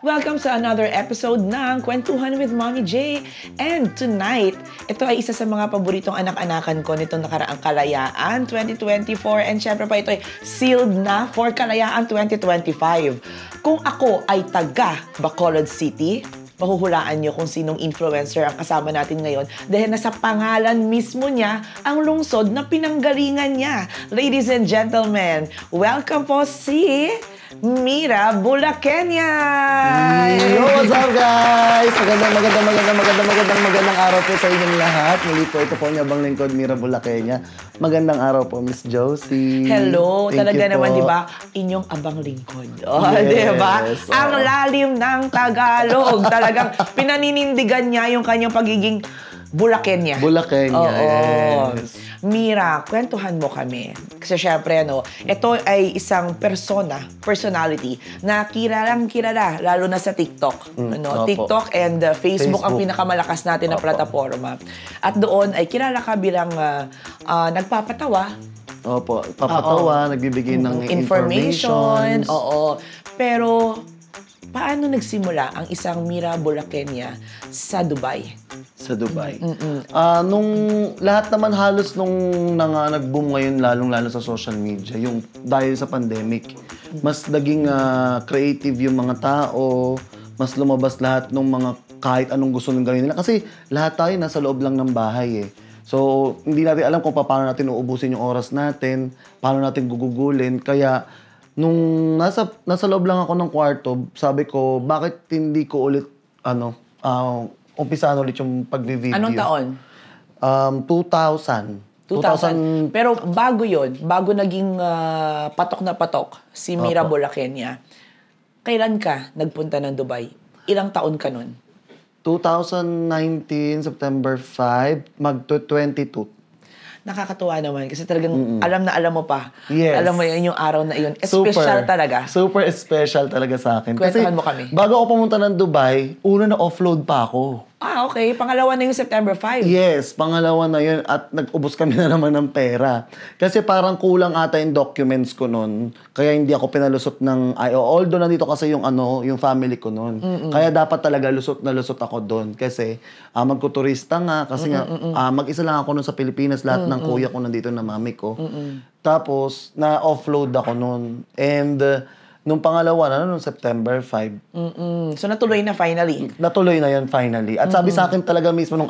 Welcome sa another episode ng Kwentuhan with Mommy J. And tonight, ito ay isa sa mga paboritong anak-anakan ko nitong nakaraang Kalayaan 2024. And syempre pa ito ay sealed na for Kalayaan 2025. Kung ako ay taga Bacolod City, mahuhulaan nyo kung sinong influencer ang kasama natin ngayon dahil nasa pangalan mismo niya ang lungsod na pinanggalingan niya. Ladies and gentlemen, welcome po si Mira Bulakenya! Yo, what's up guys? Magandang araw po sa inyong lahat. Muli po, ito po niya bang lingkod, Mira Bulakenya. Magandang araw po, Miss Josie. Hello, Thank talaga you naman, po. di ba? Inyong abang lingkod. Oh, Yes, di ba? oo. Ang lalim ng Tagalog. Talagang pinaninindigan niya yung kanyang pagiging Bulakenya. Bulakenya, Oo. yes. Mira, kwentuhan mo kami. Kasi syempre, ito ay isang personality na kilalang kilala, lalo na sa TikTok. Opo. TikTok and Facebook ang Facebook. pinakamalakas natin na Opo. plataforma. At doon ay kilala ka bilang nagpapatawa, Opo, papatawa, nagbibigay ng information. Oo. Pero, paano nagsimula ang isang Mira Bulakenya sa Dubai? Sa Dubai. Nung lahat naman halos nung nag-boom ngayon, lalong-lalo sa social media, yung dahil sa pandemic, mas naging creative yung mga tao, mas lumabas lahat ng mga kahit anong gusto nang gawin nila. Kasi lahat tayo nasa loob lang ng bahay eh. So, hindi natin alam kung paano natin uubusin yung oras natin, paano natin gugugulin. Kaya, nung nasa loob lang ako ng kwarto, sabi ko, bakit hindi ko ulit, umpisahan ulit yung pag-video. Anong taon? 2000. 2000. Pero bago bago naging patok na patok si Mira Opo. Bulakenya, kailan ka nagpunta ng Dubai? Ilang taon ka nun? 2019, September 5, mag-22. Nakakatuwa naman kasi talagang alam na alam mo pa. Yes. Alam mo yun yung araw na yun. Special talaga. Super special talaga sa akin. Kwentuhan mo kami. Bago ako pumunta ng Dubai, una na offload pa ako. Okay. Pangalawa na yung September 5. Yes, pangalawa na yun at nag-ubos kami na naman ng pera. Kasi parang kulang ata yung documents ko nun. Kaya hindi ako pinalusot ng although nandito kasi yung yung family ko nun. Kaya dapat talaga lusot na lusot ako doon kasi magkuturista nga kasi nga mag-isa lang ako nun sa Pilipinas, lahat ng kuya ko nandito na mami ko. Tapos na-offload ako nun. And nung pangalawa na, nung September 5. So natuloy na finally. Natuloy na yan finally. At sabi sa akin talaga mismo nung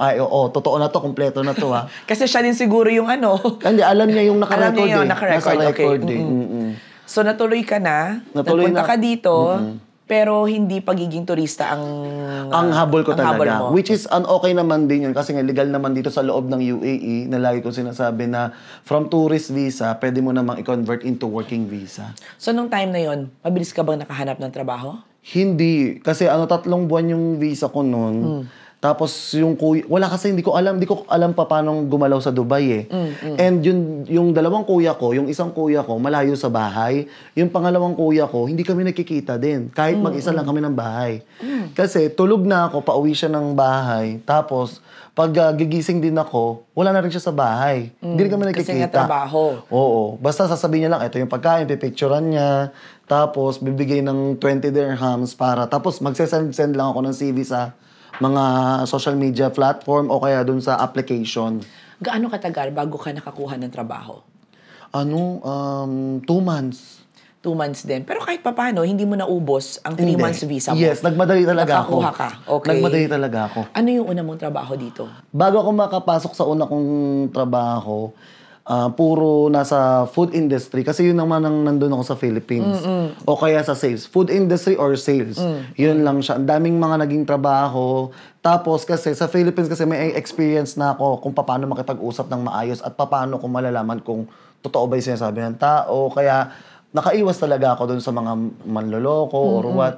totoo na to, kompleto na to ha. Kasi siya din siguro yung Hindi, alam niya yung nakarecord Alam niya yun, eh. naka-record, Nasa okay. record eh. So natuloy ka na, Natuloy nagpunta na. ka dito, pero hindi pagiging turista ang Habol ko ang habol talaga. mo. Which is okay naman din yun kasi nga legal naman dito sa loob ng UAE na lagi ko sinasabi na from tourist visa, pwede mo namang i-convert into working visa. So nung time na yon, mabilis ka bang nakahanap ng trabaho? Hindi. Kasi 3 buwan yung visa ko noon. Tapos yung kuya, hindi ko alam pa paano gumalaw sa Dubai eh. And yung dalawang kuya ko, yung isang kuya ko malayo sa bahay, yung pangalawang kuya ko hindi kami nakikita din. Kahit mag-isa lang kami ng bahay. Kasi tulog na ako, pauwi siya ng bahay. Tapos pag gigising din ako, wala na rin siya sa bahay. Hindi rin kami nakikita. Kasi nga trabaho. Oo. Basta sasabihin niya lang, ito yung pagkain, pipicturean niya. Tapos bibigay ng 20 dirhams para, tapos magsesend lang ako ng CV sa mga social media platform o kaya dun sa application. Gaano katagal bago ka nakakuha ng trabaho? 2 months. 2 months din. Pero kahit papaano, hindi mo naubos ang 3 months visa mo. Yes, nagmadali talaga ako. Nakakuha ka. Okay. Nagmadali talaga ako. Ano yung una mong trabaho dito? Bago ako makapasok sa una kong trabaho, puro nasa food industry. Kasi yun naman ang nandun ako sa Philippines. O kaya sa sales. Food industry or sales. Yun lang siya. Ang daming mga naging trabaho. Tapos kasi sa Philippines kasi may experience na ako kung paano makipag-usap ng maayos at paano ko malalaman kung totoo ba yung sinasabi ng tao. Kaya nakaiwas talaga ako dun sa mga manloloko or what.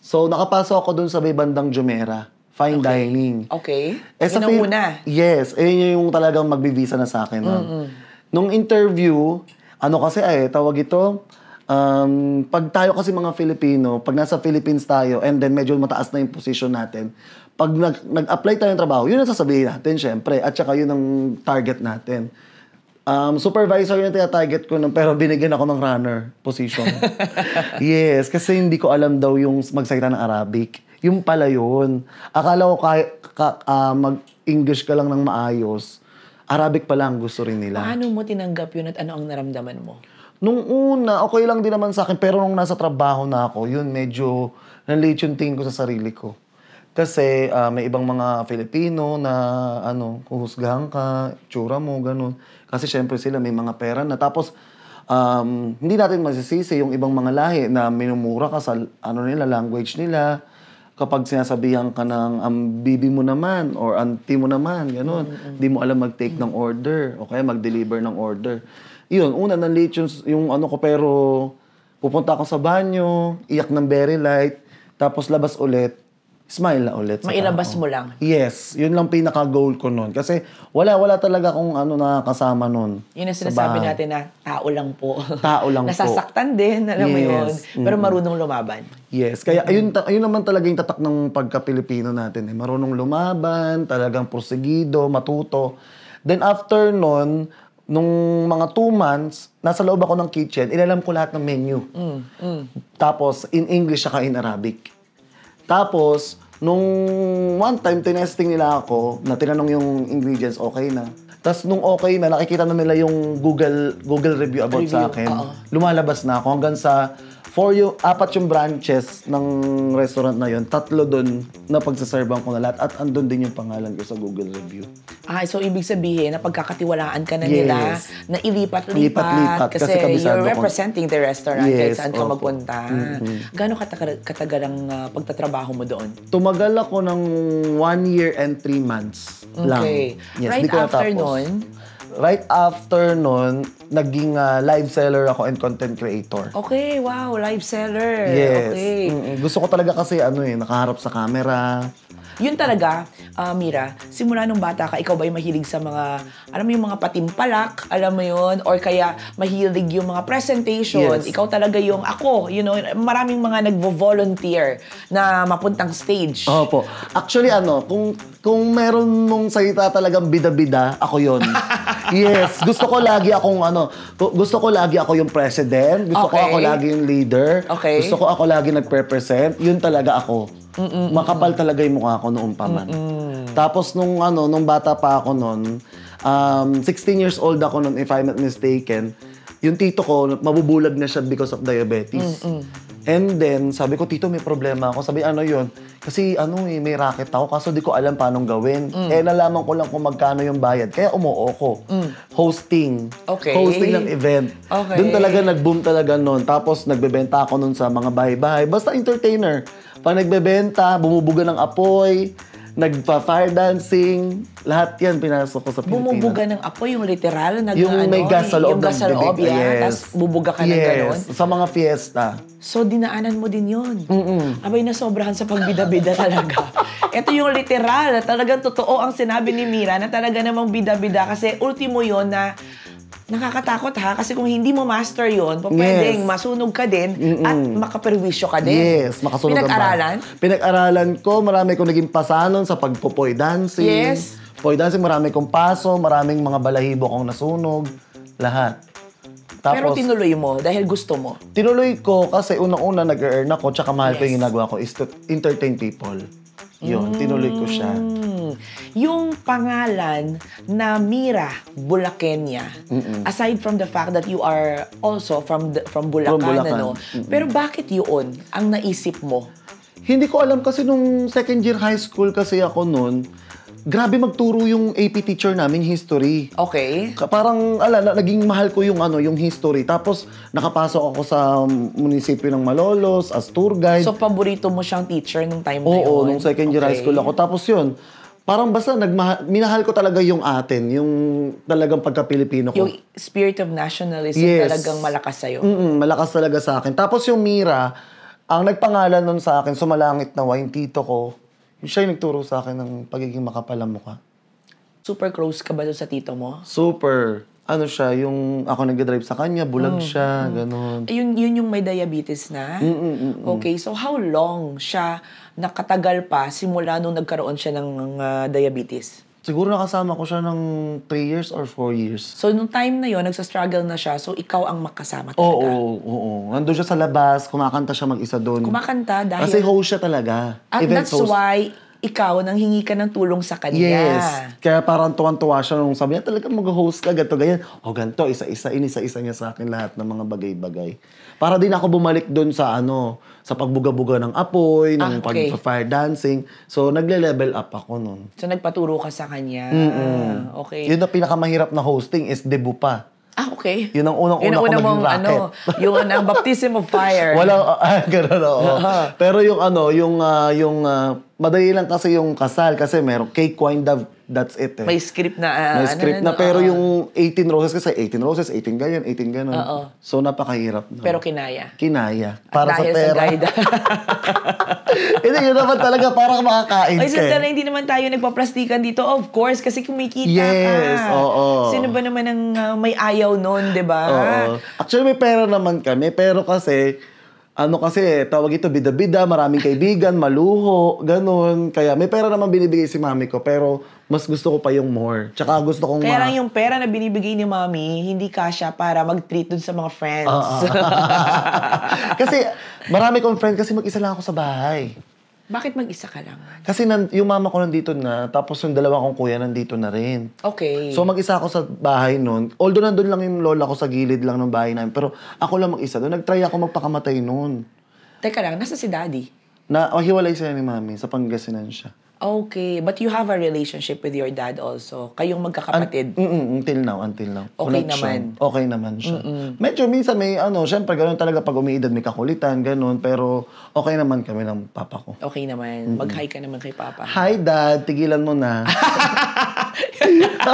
So nakapasok ako dun sa may bandang Jumeirah. Fine dining. Okay. Sa Yun ang una. Yes. Yung talagang magbibisa na sa akin. Nung interview, tawag ito, pag tayo kasi mga Filipino, pag nasa Philippines tayo, and then medyo mataas na yung position natin, pag nag-apply tayo ng trabaho, yun ang sasabihin natin, syempre. At saka yun ang target natin. Supervisor yung tinatarget ko nun, pero binigyan ako ng runner position. Yes, kasi hindi ko alam daw yung magsalita ng Arabic. Yung pala yun. Akala ko mag-English ka lang ng maayos. Arabic pala ang gusto rin nila. Paano mo tinanggap yun at ano ang naramdaman mo? Nung una, okay lang din naman sa akin. Pero nung nasa trabaho na ako, yun medyo na-late yung tingin ko sa sarili ko. Kasi may ibang mga Filipino na huhusgahan ka, tsura mo, ganun. Kasi syempre sila may mga pera na. Tapos, hindi natin masisisi yung ibang mga lahi na minumura ka sa language nila. Kapag sinasabihan ka ng bibi mo naman or auntie mo naman, ganun. Hindi mo alam mag-take ng order o kaya mag-deliver ng order. Yun, una na-late yung ko, pero pupunta ako sa banyo, iyak ng very light, tapos labas ulit, smile na ulit. Mailabas mo lang? Yes. Yun lang pinaka-goal ko nun. Kasi wala talaga akong nakasama nun. Yun ang sinasabi natin na tao lang po. Tao lang po. Nasasaktan din, alam mo yun. Pero marunong lumaban. Yes. Kaya ayun naman talaga yung tatak ng pagka-Pilipino natin. Marunong lumaban, talagang porsigido, matuto. Then after nun, nung mga 2 months, nasa loob ako ng kitchen, inalam ko lahat ng menu. Tapos, in English saka in Arabic. Tapos, nung one time, tinesting nila ako, na tinanong yung ingredients, okay na. Tapos, nung okay na, nakikita na nila yung Google review about sa akin. Lumalabas na ako hanggang sa 4 yung branches ng restaurant na yun. 3 doon na pagsaservan ko na lahat. At andun din yung pangalan ko sa Google review. So ibig sabihin na pagkakatiwalaan ka na nila, na ilipat-lipat. Kasi you're representing the restaurant kahit saan ka magpunta. Gano'ng katagal ang pagtatrabaho mo doon? Tumagal ako ng 1 year and 3 months lang. Okay. Yes, Right after nun, naging live seller ako and content creator. Okay, wow, live seller. Yes. Okay. Gusto ko talaga kasi nakaharap sa camera. Yun talaga, Mira, simula nung bata ka, ikaw ba ay mahilig sa mga, alam mo yung mga patimpalak, alam mo yun, or kaya mahilig yung mga presentation, ikaw talaga yung ako, maraming mga nagvo-volunteer na mapuntang stage. Opo. Actually, kung meron mong salita talagang bida-bida, ako yun. Yes. Gusto ko lagi ako yung president, gusto ko ako lagi yung leader, gusto ko ako lagi nagpe-present, yun talaga ako. Makapal talaga yung mukha ko noon pa man. Tapos nung bata pa ako noon, 16 years old ako noon if I'm not mistaken, yung tito ko mabubulag na siya because of diabetes. And then sabi ko, tito, may problema ako. Sabi, ano yun? Kasi may racket ako kaso di ko alam paano gawin. Nalaman ko lang kung magkano yung bayad. Kaya umuo ko. Hosting. Okay. Hosting ng event. Okay. Doon talaga nag-boom talaga noon. Tapos nagbebenta ako noon sa mga bahay-bahay. Basta entertainer. Pag nagbebenta, bumubuga ng apoy, nagpa-fire dancing, lahat yan pinasok ko sa Pilipinas. Bumubuga ng apoy, yung literal? Yung may gas sa loob. Yung gas sa loob, Tapos bubuga ka ng gano'n? Sa mga fiesta. So, dinaanan mo din yun. Abay, nasobrahan sa pagbida-bida talaga. Ito yung literal. Talagang totoo ang sinabi ni Mira na talaga namang bida-bida. Kasi ultimo yun na nakakatakot kasi kung hindi mo master yun, pwedeng masunog ka din at makaperwisyo ka din. Yes, makasunog ka. Pinag-aralan? Pinag-aralan ko, marami kong naging pasanon sa pagpopoy dancing. Yes. Poy dancing, marami kong paso, maraming mga balahibo kong nasunog, lahat. Tapos, pero tinuloy mo dahil gusto mo? Tinuloy ko kasi unang-una nag-earn ako, tsaka mahal ko yung ginagawa ko is to entertain people. Yun, tinuloy ko siya. Yung pangalan na Mira Bulacania, aside from the fact that you are also from Bulacan, pero bakit yun ang naisip mo? Hindi ko alam kasi nung second year high school kasi ako noon, grabe magturo yung AP teacher namin, history. Okay. Parang, naging mahal ko yung history. Tapos, nakapasok ako sa munisipyo ng Malolos as tour guide. So, paborito mo siyang teacher nung time na yun? Oo, nung second year high school ako. Tapos yun, parang basta minahal ko talaga yung atin, yung talagang pagka-Pilipino ko. Yung spirit of nationalism talagang malakas sa'yo. Malakas talaga sa akin. Tapos yung Mira, ang nagpangalan nun sa akin, Sumalangit Nawa, yung tito ko, siya yung nagturo sa akin ng pagiging makapal ang mukha. Super close ka ba doon sa tito mo? Super. Siya, yung ako nag-drive sa kanya, bulag siya, gano'n. Yun yung may diabetes na? Okay, so how long siya nakatagal pa simula nung nagkaroon siya ng diabetes? Siguro nakasama ko siya ng 3 years or 4 years. So, nung time na yon nagsa-struggle na siya, so ikaw ang makasama talaga. Oo. Nandun siya sa labas, kumakanta siya mag-isa doon. Kumakanta dahil... Kasi host siya talaga. At Event that's host. why ikaw nanghingi ka ng tulong sa kanya. Yes. Kaya parang tuwan-tuwa siya nung sabi niya, talaga mag-host ka, ganito, ganyan. O ganito, inisa-isa niya sa akin lahat ng mga bagay-bagay. Para din ako bumalik doon sa sa pagbuga-buga ng apoy, ng okay. pag-fire dancing. So, nagle-level up ako nun. So, nagpaturo ka sa kanya. Okay. Yun na pinakamahirap na hosting is debut pa. Okay. Yun ang unang-una ko naging racket. Yung baptism of fire. Walang, gano'n, oo. Pero yung madali lang kasi yung kasal kasi meron cake, wine, dove, that's it eh. May script na. May script na, pero yung 18 roses kasi 18 roses, 18 ganyan, 18 ganun. So, napakahirap na. Pero kinaya. Kinaya. Para dahil sa pera. sa guide. Hindi, yun naman talaga para makakain Ay, ka. sister, hindi naman tayo nagpaplastikan dito. Of course, kasi kumikita Yes, ka. oo. Sino ba naman ang may ayaw nun, di ba? Oo. Actually, may pera naman kami, pero kasi, tawag ito, bida-bida, maraming kaibigan, maluho, ganun. Kaya may pera naman binibigay si mami ko, pero mas gusto ko pa yung more. Tsaka gusto kong Kaya lang yung pera na binibigay ni mami, hindi kasya para mag-treat dun sa mga friends. Kasi marami kong friend kasi mag-isa lang ako sa bahay. Bakit mag-isa ka lang? Kasi yung mama ko nandito na, tapos yung dalawa kong kuya nandito na rin. Okay. So mag-isa ako sa bahay noon. Although nandun lang yung lola ko sa gilid lang ng bahay namin, pero ako lang mag-isa doon. Nag-try ako magpakamatay noon. Teka lang, nasa si daddy? Hiwalay sila ni mami, sa Pangasinan siya. Okay, but you have a relationship with your dad also. Kayong magkakapatid. Until now. Okay Connection. naman. Okay naman siya. Medyo minsan may syempre ganoon talaga pag umiidad may kakulitan, ganoon, pero okay naman kami ng papa ko. Okay naman. Mag-hi ka naman kay papa. Hi dad, tigilan mo na.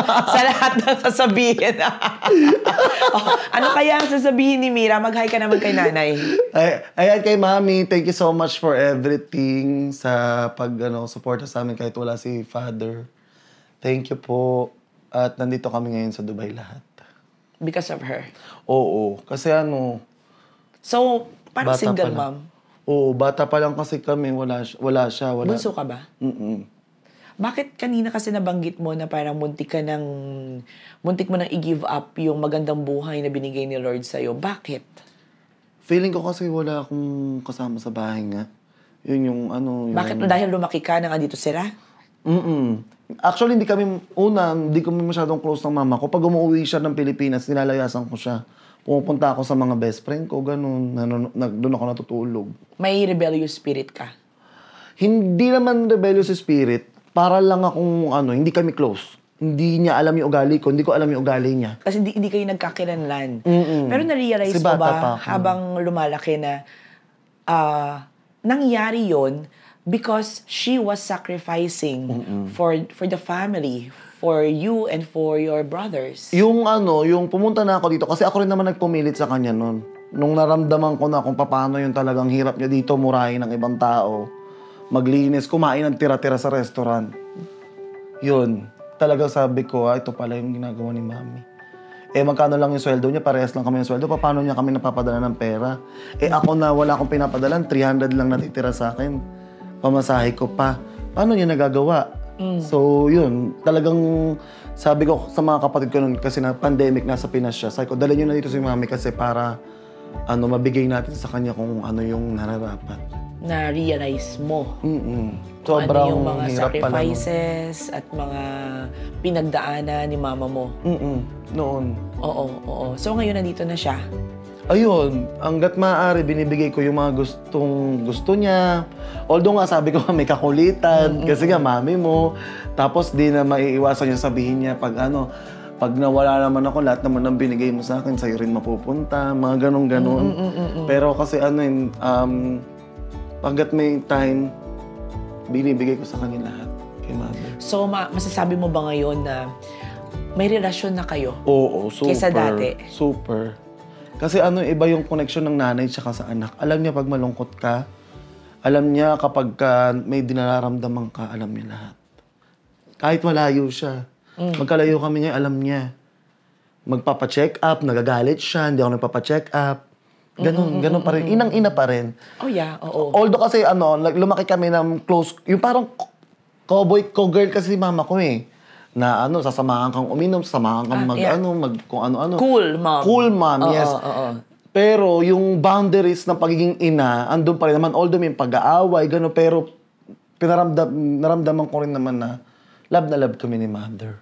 Sa lahat ng sasabihin. Ano kaya ang sasabihin ni Mira? Mag-hi ka naman kay nanay. Ayan kay mami, thank you so much for everything sa suporta sa amin kahit wala si father. Thank you po. At nandito kami ngayon sa Dubai lahat. Because of her? Oo. Kasi So, parang bata single pa lang. mom? Oo, bata pa lang kasi kami. Wala siya. Bunso ka ba? Bakit kanina kasi nabanggit mo na parang muntik mo nang i-give up yung magandang buhay na binigay ni Lord sa'yo? Bakit? Feeling ko kasi wala akong kasama sa bahay nga. Yun yung Bakit? Dahil lumaki ka na nga dito sila? Actually, hindi kami masyadong close ng mama ko. Pag umuwi siya ng Pilipinas, nilalayasan ko siya. Pumupunta ako sa mga best friend ko, ganun. Doon ako natutulog. May rebellious spirit ka? Hindi naman rebellious spirit. Para lang akong, hindi kami close. Hindi niya alam yung ugali ko, hindi ko alam yung ugali niya. Kasi hindi kayo nagkakilanlan. Pero na-realize Kasi mo bata pa ba, ako. habang lumalaki na, nangyari yon because she was sacrificing for the family, for you and for your brothers. Yung pumunta na ako dito, kasi ako rin naman nagpumilit sa kanya noon. Nung naramdaman ko na kung paano yung talagang hirap niya dito, murahin ng ibang tao, maglinis, kumain ng tira-tira sa restaurant. Yun. Talagang sabi ko, ito pala yung ginagawa ni mami. Magkano lang yung sweldo niya? Parehas lang kami yung sweldo. Paano niya kami napapadala ng pera? Ako na wala akong pinapadalan, 300 lang natitira sa akin. Pamasahe ko pa. Paano niya nagagawa? So, yun. Talagang sabi ko sa mga kapatid ko noon, kasi na pandemic, nasa Pinas siya. Sabi ko, dalhin niyo na dito si mami kasi para mabigay natin sa kanya kung ano yung nararapat. Na-realize mo Sobrang ano yung mga hirap sacrifices at mga pinagdaanan ni mama mo. Noon. Oo. So ngayon nandito na siya. Ayun, hanggat maaari, binibigay ko yung mga gusto niya. Although nga sabi ko, may kakulitan, kasi nga mami mo. Tapos di na maiiwasan yung sabihin niya pag nawala naman ako, lahat naman ng binigay mo sa akin, sa'yo rin mapupunta, mga ganun. Pero kasi hanggat may time, binibigay ko sa kanya lahat, kay mother. So masasabi mo ba ngayon na may relasyon na kayo? Oo, super. Kesa dati? Super. Kasi iba yung connection ng nanay tsaka sa anak. Alam niya pag malungkot ka. Alam niya kapag may dinararamdaman ka, alam niya lahat. Kahit malayo siya. Magkalayo kami niya, alam niya. Magpapa-check up, nagagalit siya, hindi ako nagpapa-check up. Ganun pa rin. Inang-ina pa rin. Oh yeah, oo. Although kasi lumaki kami ng close, yung parang cowboy, cowgirl kasi si mama ko eh. na sasamahan kang uminom, sasamahan kang kung ano-ano. Cool, mom. Cool, mom, yes. Pero yung boundaries ng pagiging ina, andun pa rin naman, although may pag-aaway, gano'n, pero naramdaman ko rin naman na love kami ni mother.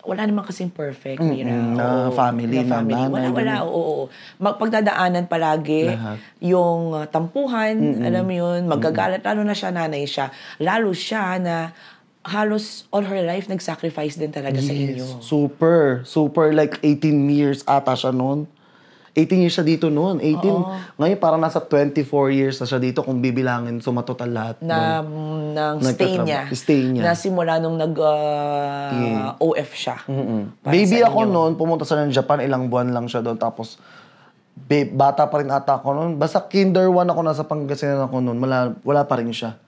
Wala naman kasing perfect, Mira. Na family, na nanay. Wala, oo. Pagdadaanan palagi, Lahat. yung tampuhan, alam mo yun, magagalit, lalo na siya, nanay siya. Lalo siya na halos all her life nag-sacrifice din talaga sa inyo. Super. Like 18 years ata siya noon. 18 years siya dito noon. 18. Ngayon parang nasa 24 years na siya dito kung bibilangin sumatotal lahat. Ng stay niya. Na simula nung OF siya. Baby ako noon, pumunta sa Japan, ilang buwan lang siya doon. Tapos, bata pa rin ata ako noon. Basta kinder 1 ako, nasa Pangasinan ako noon. Wala pa rin siya.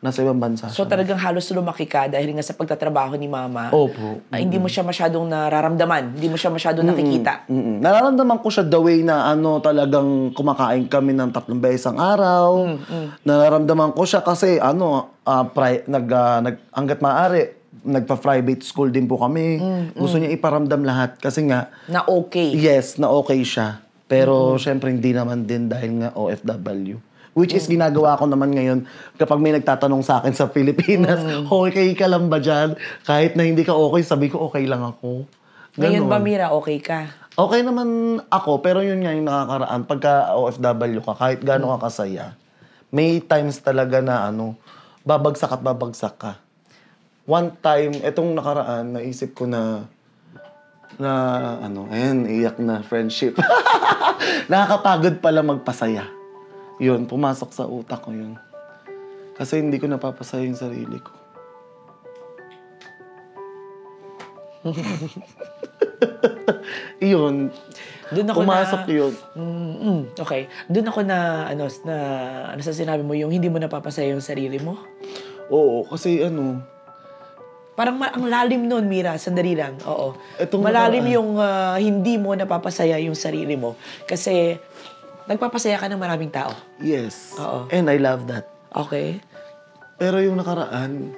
Nasa ibang bansa So siya. talagang halos lumaki ka dahil nga sa pagtatrabaho ni mama. Opo. Hindi mo siya masyadong nararamdaman. Hindi mo siya masyadong nakikita. Nararamdaman ko siya the way na talagang kumakain kami ng 3 beses ang araw. Nararamdaman ko siya kasi hanggat maaari, nagpa-private school din po kami. Gusto niya iparamdam lahat kasi nga Na okay. yes, na okay siya. Pero syempre hindi naman din dahil nga OFW. Which is ginagawa ko naman ngayon kapag may nagtatanong sa akin sa Pilipinas, okay ka lang ba dyan? Kahit na hindi ka okay, sabi ko okay lang ako. Ngayon ba, Mira, okay ka? Okay naman ako, pero yun nga yung nakakaraan. Pagka OFW ka, kahit gano'n ka kasaya, may times talaga na babagsak at babagsak ka. One time, etong nakaraan, naisip ko na ayan, iyak na friendship. Nakakapagod pala magpasaya. Yun, pumasok sa utak ko yun. Kasi hindi ko napapasaya yung sarili ko. Iyon. Doon ako pumasok yun. Okay. Doon ako na sa sinabi mo, yung hindi mo napapasaya yung sarili mo? Oo, kasi Parang ang lalim nun, Mira. Sandali lang. Oo. Malalim yung hindi mo napapasaya yung sarili mo. Kasi nagpapasaya ka ng maraming tao. Yes. Oo. And I love that. Okay. Pero yung nakaraan,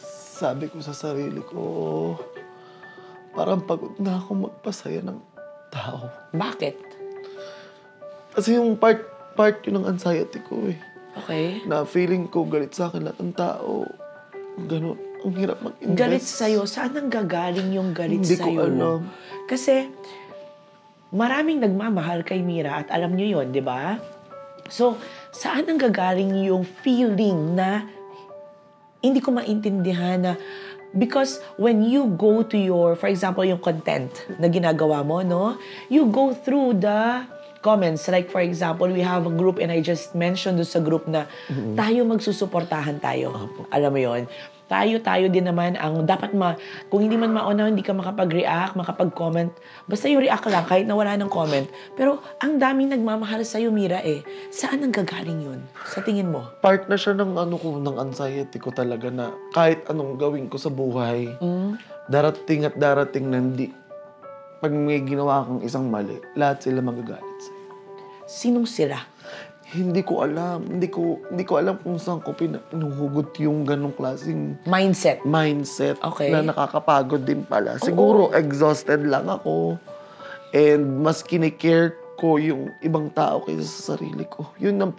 sabi ko sa sarili ko, parang pagod na ako magpasaya ng tao. Bakit? Kasi yung part yun ng anxiety ko eh. Okay. Na feeling ko galit sa akin lahat ng tao. Ganun. Ang hirap mag-invest. Galit sa'yo? Saan ang gagaling yung galit Hindi sa'yo? ko alam. Kasi maraming nagmamahal kay Mira at alam niyo yon, di ba? So, saan ang gagaling yung feeling na hindi ko maintindihan na because when you go to your, for example, yung content na ginagawa mo, no? You go through the comments. Like, for example, we have a group and I just mentioned sa group na tayo magsusuportahan tayo. Alam mo yon. Tayo din naman ang dapat kung hindi man mauna, hindi ka makapag-react, makapag-comment. Basta yung react lang, kahit na wala ng comment. Pero ang daming nagmamahal sa'yo, Mira eh. Saan ang gagaling yun? Sa tingin mo? Part na siya ng ng anxiety ko talaga na kahit anong gawin ko sa buhay, darating na hindi. Pag may ginawa kang isang mali, lahat sila magagalit sa'yo. Sinong sila? Hindi ko alam. Hindi ko alam kung saan ko pinuhugot yung ganong klaseng Mindset. Okay. Na nakakapagod din pala. Siguro exhausted lang ako. And mas kinikare ko yung ibang tao kaysa sa sarili ko. Yun ang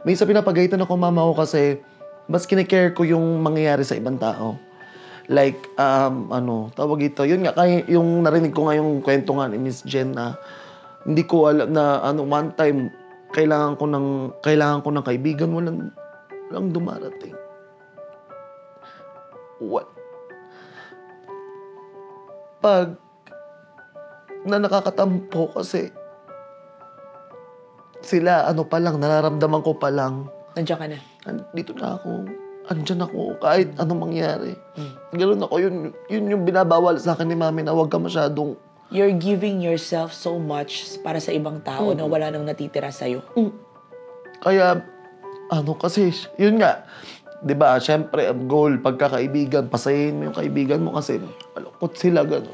minsan pinapagalitan ako mama ko kasi mas kinikare ko yung mangyayari sa ibang tao. Like, tawag ito. Yun nga, yung narinig ko nga yung kwento nga ni Miss Jen na hindi ko alam na one time, kailangan ko ng kaibigan, walang dumarating. What? Pag nakakatampo kasi sila, pa lang, nararamdaman ko pa lang. Nandiyan ka na. Dito na ako. Andyan ako. Kahit anong mangyari. Ganun ako. Yun yung binabawal sa akin ni mami na huwag ka masyadong You're giving yourself so much para sa ibang tao na wala nang natitira sa'yo. Kaya, kasi, yun nga, di ba, syempre, ang goal, pagkakaibigan, pasayin mo yung kaibigan mo kasi malungkot sila, gano'n.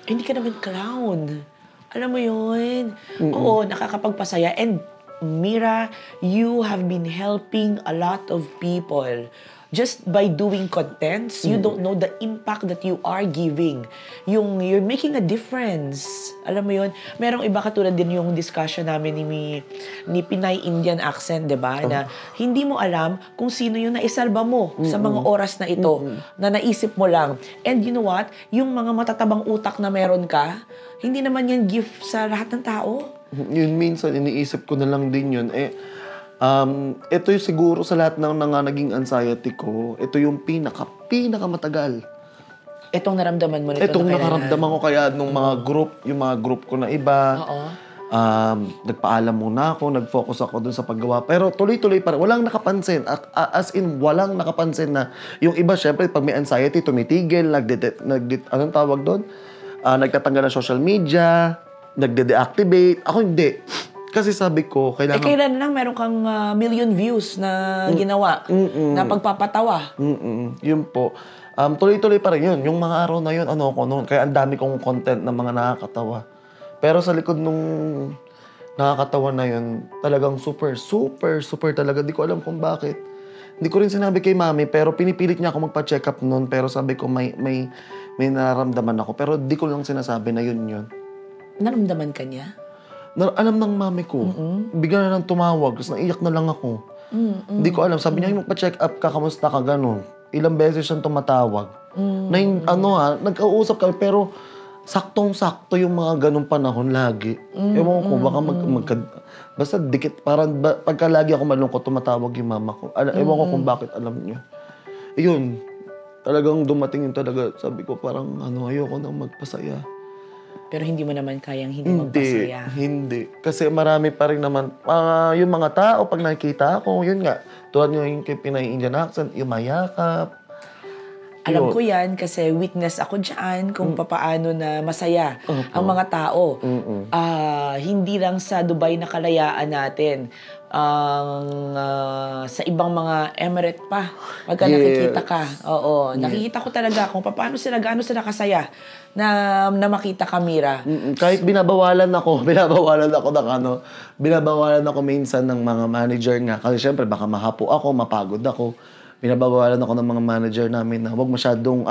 Hindi ka naman clown. Alam mo yun? Oo, nakakapagpasaya. And Mira, you have been helping a lot of people. just by doing contents, you don't know the impact that you are giving. You're making a difference. Alam mo yun? Merong iba katulad din yung discussion namin ni Pinay Indian accent, di ba? Na hindi mo alam kung sino yung naisalba mo sa mga oras na ito, na naisip mo lang. And you know what? Yung mga matatabang utak na meron ka, hindi naman yan gift sa lahat ng tao. Yun minsan, iniisip ko na lang din yun. Ito yung siguro sa lahat ng naging anxiety ko, ito yung pinakamatagal. Itong naramdaman mo nito. Itong nakaramdaman ko kaya nung yung mga group ko na iba. Oo. Nagpaalam muna ako, nag-focus ako dun sa paggawa. Pero tuloy-tuloy pa rin. Walang nakapansin. As in, walang nakapansin na yung iba, syempre, pag may anxiety, tumitigil, anong tawag doon? Nagtatanggal ng social media, nagde-deactivate. Ako hindi. Kasi sabi ko, kailangan... kailan lang meron kang million views na ginawa, na pagpapatawa. Yun po. Tuloy-tuloy pa rin yun. Yung mga araw na yun, noon. Kaya ang dami kong content na mga nakakatawa. Pero sa likod nung nakakatawa na yun, talagang super talaga. Di ko alam kung bakit. Hindi ko rin sinabi kay mami, pero pinipilit niya ako magpa-check up noon. Pero sabi ko, may nararamdaman ako. Pero di ko lang sinasabi na yun. Naramdaman ka niya? Alam ng mami ko. Bigla na lang tumawag. Tapos naiyak na lang ako. Hindi ko alam. Sabi niya, magpa-check up ka, kamusta ka, gano'n. Ilang beses siyang tumatawag. Nagkausap kami, pero saktong-sakto yung mga ganong panahon lagi. Ewan ko, baka basta dikit, parang pagka lagi ako malungkot, tumatawag yung mama ko. Ewan ko kung bakit alam niya. Yun, talagang dumating yun talaga. Sabi ko, parang ayoko nang magpasaya. Pero hindi mo naman kayang hindi magpasaya. Hindi. Kasi marami pa rin naman, yung mga tao, pag nakikita ako, yun nga, tulad yung kay Pinay Indian accent, yung mayakap. Alam ko yan kasi witness ako dyan kung papaano na masaya ang mga tao. Hindi lang sa Dubai na kalayaan natin. Sa ibang mga Emirate pa. Pagka nakikita ka. Oo. Nakikita ko talaga kung paano sila, gaano sila kasaya na makita ka, Mira. Kahit binabawalan ako minsan ng mga manager nga. Kasi syempre, baka mahapo ako, mapagod ako. Binabawalan ako ng mga manager namin na huwag masyadong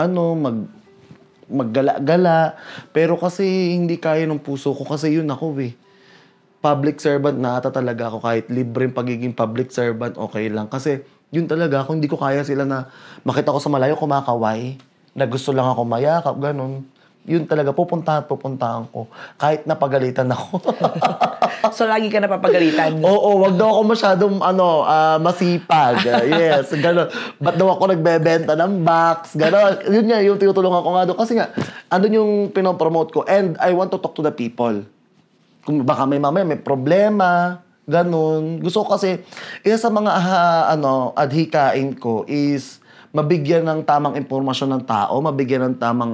maggala-gala. Pero kasi hindi kaya ng puso ko kasi yun ako Public servant na ata talaga ako. Kahit libreng pagiging public servant, okay lang. Kasi yun talaga ako, hindi ko kaya sila na makita ko sa malayo kumakaway. Na gusto lang ako mayakap, ganun. Yun talaga, pupuntahan ko. Kahit napagalitan ako. So, lagi ka napapagalitan? Oo, wag daw ako masyadong, masipag. Yes, gano'n. Ba't daw ako nagbebenta ng box? Gano'n. Yun nga, yung tinutulungan ko nga doon. Kasi nga, andun yung pinopromote ko. And I want to talk to the people. Kung baka may mamaya, may problema. Gano'n. Gusto ko kasi, isa sa mga, adhikain ko is, mabigyan ng tamang impormasyon ng tao, mabigyan ng tamang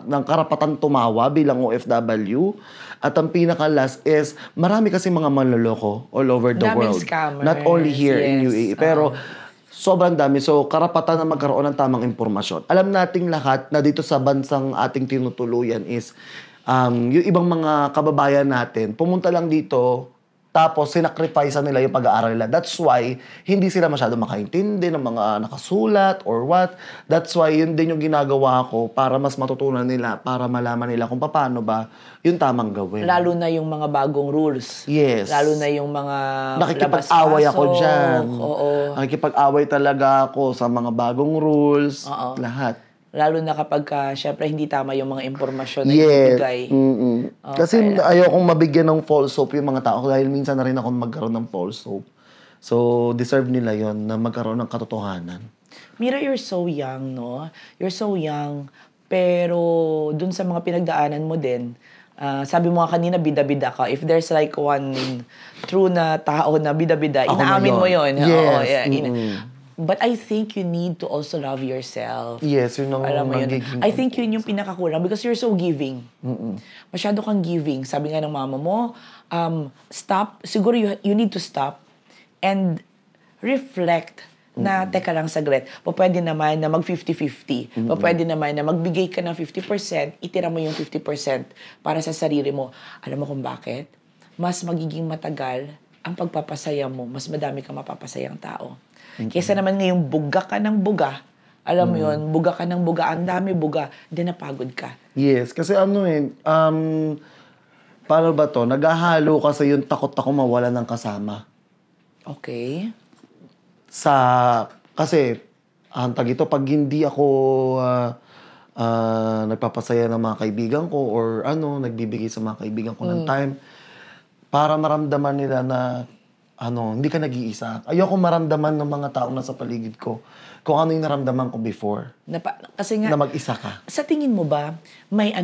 ng karapatan tumawa bilang OFW. At ang pinaka-last is, marami kasi mga manloloko all over the world. Scammers. Not only here in UAE. Pero, sobrang dami. So, karapatan na magkaroon ng tamang impormasyon. Alam nating lahat na dito sa bansang ating tinutuluyan is, yung ibang mga kababayan natin, pumunta lang dito, tapos sinacrifice nila yung pag-aaral nila. That's why hindi sila masyado makaintindi ng mga nakasulat or what. That's why yun din yung ginagawa ko para mas matutunan nila, para malaman nila kung paano ba yung tamang gawin. Lalo na yung mga bagong rules. Yes. Lalo na yung mga nakikipag-away ako dyan. Oo. Nakikipag-away talaga ako sa mga bagong rules. Lahat. Lalo na kapag, syempre, hindi tama yung mga impormasyon na ibigay. Okay. Kasi ayokong mabigyan ng false hope yung mga tao dahil minsan na rin ako magkaroon ng false hope. So, deserve nila yon na magkaroon ng katotohanan. Mira, you're so young, no? You're so young. Pero, dun sa mga pinagdaanan mo din, sabi mo nga kanina, bida-bida ka. If there's like one true na tao na bida-bida, inaamin mo yun. Yes. But I think you need to also love yourself. Yes, yun ang magiging. I think yun yung pinakakulang because you're so giving. Masyado kang giving. Sabi nga ng mama mo, stop. Siguro you need to stop and reflect na, teka lang saglit, pwede naman na mag 50-50. Pwede naman na magbigay ka ng 50%, itira mo yung 50% para sa sarili mo. Alam mo kung bakit? Mas magiging matagal ang pagpapasaya mo, mas madami kang mapapasayang tao. Kesa naman ngayong buga ka ng buga, alam mo yun, buga ka ng buga, ang dami buga, then napagod ka. Yes, kasi paano ba to? Naghahalo kasi yung takot ako mawala ng kasama. Okay. Kasi, ang tag ito, pag hindi ako nagpapasaya ng mga kaibigan ko or nagbibigay sa mga kaibigan ko ng time, para maramdaman nila na hindi ka nag-iisa. Ayoko maramdaman ng mga taong nasa paligid ko kung ano yung naramdaman ko before. Kasi nga, na mag-isa ka. sa tingin mo ba, may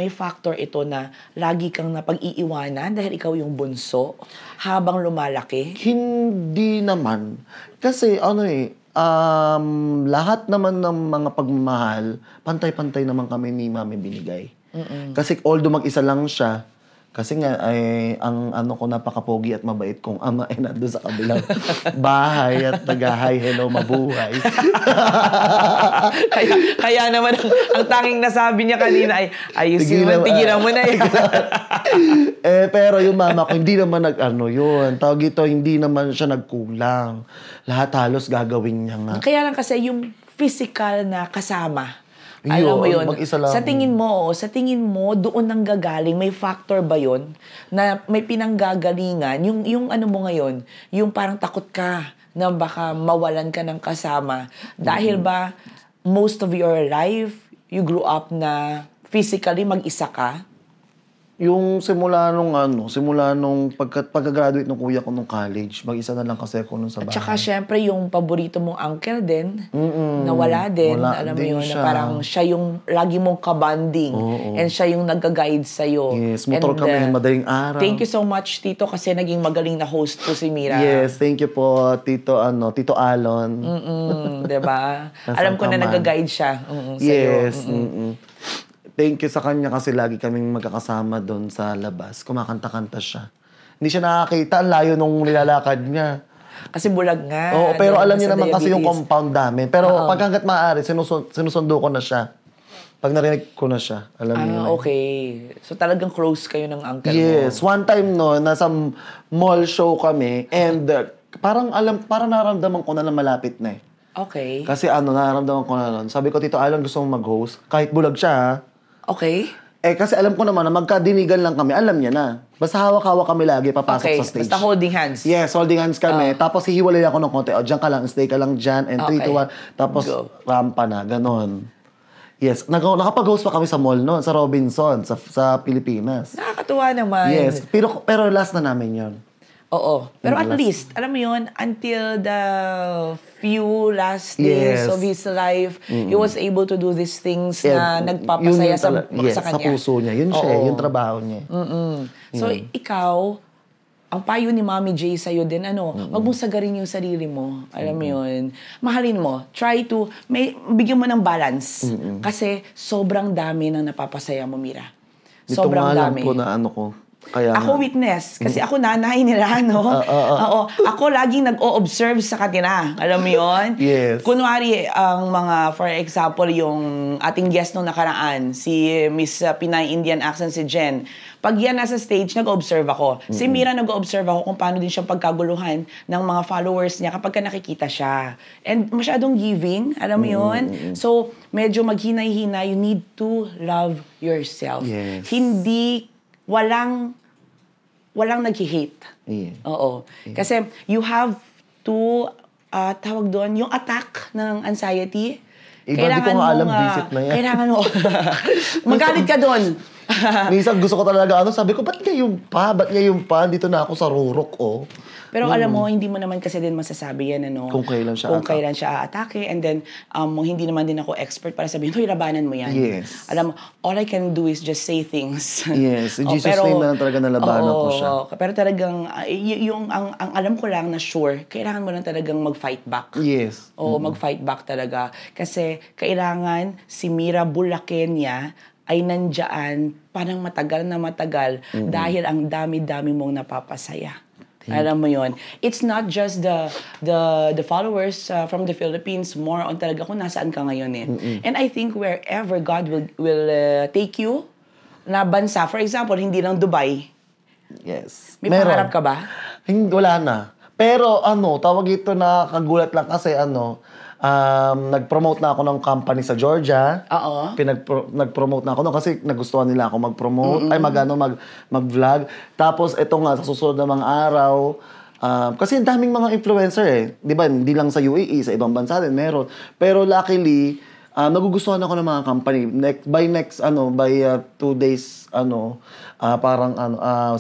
factor ito na lagi kang napag-iiwanan dahil ikaw yung bunso habang lumalaki? Hindi naman. Kasi lahat naman ng mga pagmamahal, pantay-pantay naman kami ni Mami binigay. Kasi although mag-isa lang siya, kasi nga, ang ko napakapogi at mabait kong ama ay nandun sa kabilang bahay at nag-hi, hello, mabuhay. kaya naman, ang tanging nasabi niya kanina ay, ayusin mo, tigilan mo na yun. Pero yung mama ko, hindi naman tawag ito, hindi naman siya nagkulang. Lahat halos gagawin niya nga. Kaya lang kasi yung physical na kasama, alam mo yun, sa tingin mo, doon nang gagaling, may factor ba yun? Na may pinanggagalingan, yung ano mo ngayon, yung parang takot ka na baka mawalan ka ng kasama. Dahil ba, most of your life, you grew up na physically mag-isa ka? Yung simula nung pagka-graduate ng kuya ko nung college, mag-isa na lang kasi ako nung sa bahay. At saka syempre yung paborito mong uncle din, nawala din. Alam mo yun, na parang siya yung lagi mong kabanding. And siya yung nag-guide sa'yo. Yes, motor kami madaling araw. Thank you so much, Tito, kasi naging magaling na host po si Mira. Yes, thank you po, Tito Alon. Diba? Alam ko na nag-guide siya sa'yo. Yes. Thank you sa kanya kasi lagi kaming magkakasama doon sa labas. Kumakanta-kanta siya. Hindi siya nakakita. Ang layo nung nilalakad niya. Kasi bulag nga. Oo, pero alam niyo naman kasi yung compound namin. Pero pag hanggat maaari, sinusundo ko na siya. Pag narinig ko na siya, alam niyo na. Okay. So talagang close kayo ng uncle mo? Yes. One time nasa mall show kami and parang naramdaman ko na malapit na eh. Okay. Kasi naramdaman ko na nun. Sabi ko, Tito Alon, gusto mong mag-host. Kahit bulag siya, ha? Okay. Kasi alam ko naman na magkadinigan lang kami. Alam niya na. Basta hawak-hawak kami lagi papasok sa stage. Basta holding hands. Yes, holding hands kami. Tapos hihiwalay ako ng konti. Diyan ka lang, stay ka lang dyan. And 3, 2, 1. Tapos rampa na. Ganon. Yes. Nakapag-host pa kami sa mall noon, sa Robinson, sa Pilipinas. Nakakatuwa naman. Yes. Pero last na namin yon. Oo. Pero at least, alam mo yun, until the few last days of his life, he was able to do these things na nagpapasaya sa kanya. Sa puso niya. Yun siya, yung trabaho niya. So, ikaw, ang payo ni Mommy J sa'yo din, wag mong sagarin yung sarili mo. Alam mo yun. Mahalin mo. Try to, bigyan mo ng balance. Kasi sobrang dami ng napapasaya mo, Mira. Sobrang dami. Ito nga lang po na Kaya ako witness. Kasi ako nanay nila, Oo. Ako laging nag-o-observe sa kanila. Alam mo yun? Yes. Kunwari, ang for example, yung ating guest nung nakaraan, si Miss Pinay Indian accent, si Jen. Pag yan nasa stage, nag-observe ako. Si Mira, nag-observe ako kung paano din siya pagkaguluhan ng mga followers niya kapag nakikita siya. And masyadong giving, alam mo yun? So, medyo maghinay-hinay. You need to love yourself. Yes. Walang nag-hate. Yeah. Oo. Kasi you have to, tawag doon, yung attack ng anxiety. Hindi ko nga alam, visit na yan. Kailangan mo, magalit ka doon. Minsan gusto ko talaga, sabi ko, ba't ngayon pa? Dito na ako sa rurok, Pero alam mo, hindi mo naman kasi din masasabi yan, Kung kailan siya aatake. And then, hindi naman din ako expert para sabihin, hoy, labanan mo yan. Yes. Alam mo, all I can do is just say things. Yes. In Jesus' name na lang talaga nalabanan ko siya. Pero talagang, ang alam ko lang na sure, kailangan mo lang talagang mag-fight back. Yes. Oo, mag-fight back talaga. Kasi kailangan si Mira Bulakenya ay nandyan parang matagal na matagal dahil ang dami-dami mong napapasaya. Alam mo yon. It's not just the followers from the Philippines, more on talaga kung nasaan ka ngayon And I think wherever God will take you na bansa, for example, hindi lang Dubai. Yes. May pangarap ka ba? Hindi, wala na. Pero tawag ito, nakakagulat lang kasi nag-promote na ako ng company sa Georgia. Oo. Nag-promote na ako doon kasi nagustuhan nila ako mag-promote, mag-vlog. Tapos ito nga, sa susunod na mga araw, kasi daming mga influencer eh. Di ba? Hindi lang sa UAE, sa ibang bansa din meron. Pero luckily, nagugustuhan ako ng mga company. By 2 days,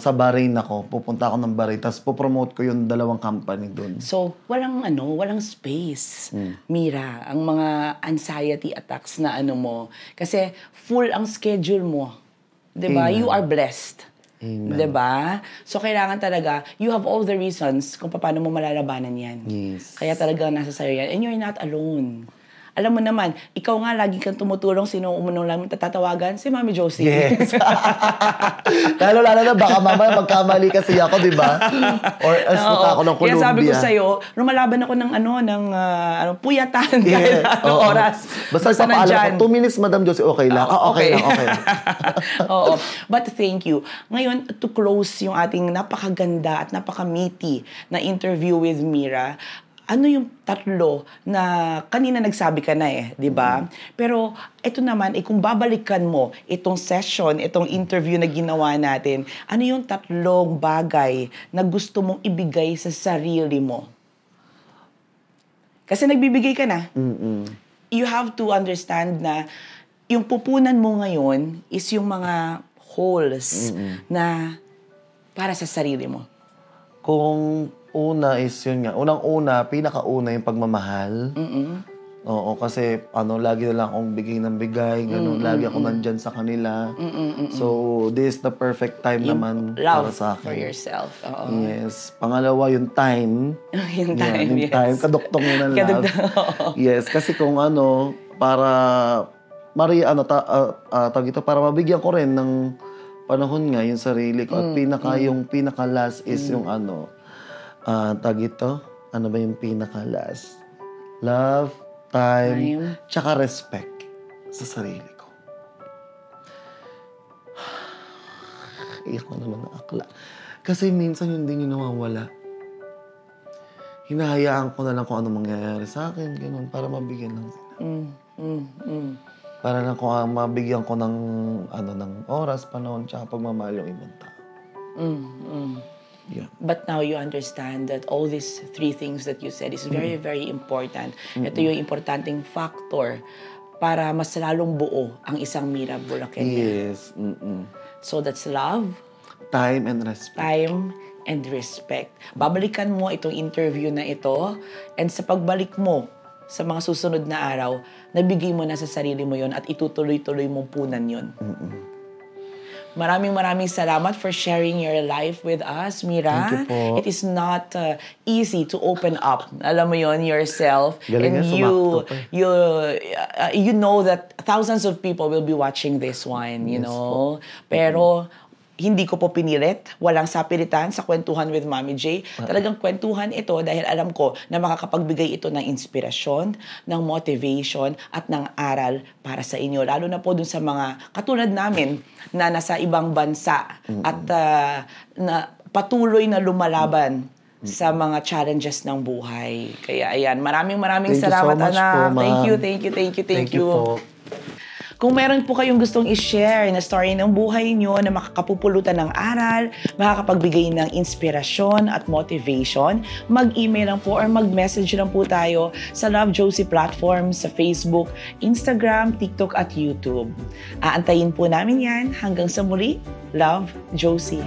sa Bahrain ako. Pupunta ako ng Bahrain. Tapos popromote ko yung 2 company doon. So, walang space, Mira, ang mga anxiety attacks na mo. Kasi full ang schedule mo. 'Di ba? You are blessed. Amen. 'Di ba? So, kailangan talaga, you have all the reasons kung paano mo malalabanan yan. Yes. Kaya talaga nasa sa'yo yan. And you're not alone. Alam mo naman, ikaw nga lagi kang tumutulong, sino umunong lang tatawagan? Si Mami Josie. Yes. Lalo na baka mamaya magkamali kasi ako, di ba? Or punta ako ng Colombia. Kaya sabi ko sa'yo, lumalaban ako ng puyatan kahit anong oras. Basta papaalam ko, 2 minutes, Madam Josie, okay lang. Okay lang. Oo. But thank you. Ngayon, to close yung ating napakaganda at napaka-meaty na interview with Mira, ano yung 3 na kanina nagsabi ka na di ba? Pero ito naman, kung babalikan mo itong session, itong interview na ginawa natin, ano yung 3 bagay na gusto mong ibigay sa sarili mo? Kasi nagbibigay ka na. You have to understand na yung pupunan mo ngayon is yung mga holes na para sa sarili mo. Kung una is yun nga. Unang-una, pinakauna yung pagmamahal. Oo, kasi lagi na lang akong bigay ng bigay. Ganun, lagi ako nandyan sa kanila. So, this is the perfect time naman para sa akin. Love for yourself. Oo. Yes. Pangalawa, yung time. Yung time, yung time. Kaduktong yun ang love. Yes, kasi kung para para mabigyan ko rin ng panahon nga yung sarili ko. At yung pinaka-last is yung ano ba yung pinaka-last? Love, time, tsaka respect sa sarili ko. Iyak ko naman na akla. Kasi minsan yun din yung nawawala. Hinahayaan ko na lang kung ano mangyayari sa akin, ganun, para mabigyan lang sila. Para lang kung mabigyan ko ng oras, panahon, tsaka pagmamahal yung ibang tao. Yeah. But now you understand that all these 3 things that you said is very, very important. Ito yung importanteng factor para mas lalong buo ang isang Mira Bulaqueña. Yes. So that's love, time, and respect. Time and respect. Babalikan mo itong interview na ito, and sa pagbalik mo sa mga susunod na araw, nabigay mo na sa sarili mo yon at itutuloy-tuloy mong punan yon. Maraming salamat for sharing your life with us, Mira. Thank you po. It is not easy to open up, alam mo yon, yourself. Galing and you know that thousands of people will be watching this one, you know. Pero hindi ko po pinilit, walang sapilitan sa Kwentuhan with Mommy J. Talagang kwentuhan ito dahil alam ko na makakapagbigay ito ng inspirasyon, ng motivation, at ng aral para sa inyo. Lalo na po dun sa mga katulad namin na nasa ibang bansa at na patuloy na lumalaban sa mga challenges ng buhay. Kaya ayan, maraming salamat, so much anak. po, ma'am. Thank you. Po. Kung meron po kayong gustong i-share na story ng buhay nyo na makakapupulutan ng aral, makakapagbigay ng inspirasyon at motivation, mag-email lang po or mag-message lang po tayo sa Love Josie platforms sa Facebook, Instagram, TikTok at YouTube. Aantayin po namin yan. Hanggang sa muli, Love Josie.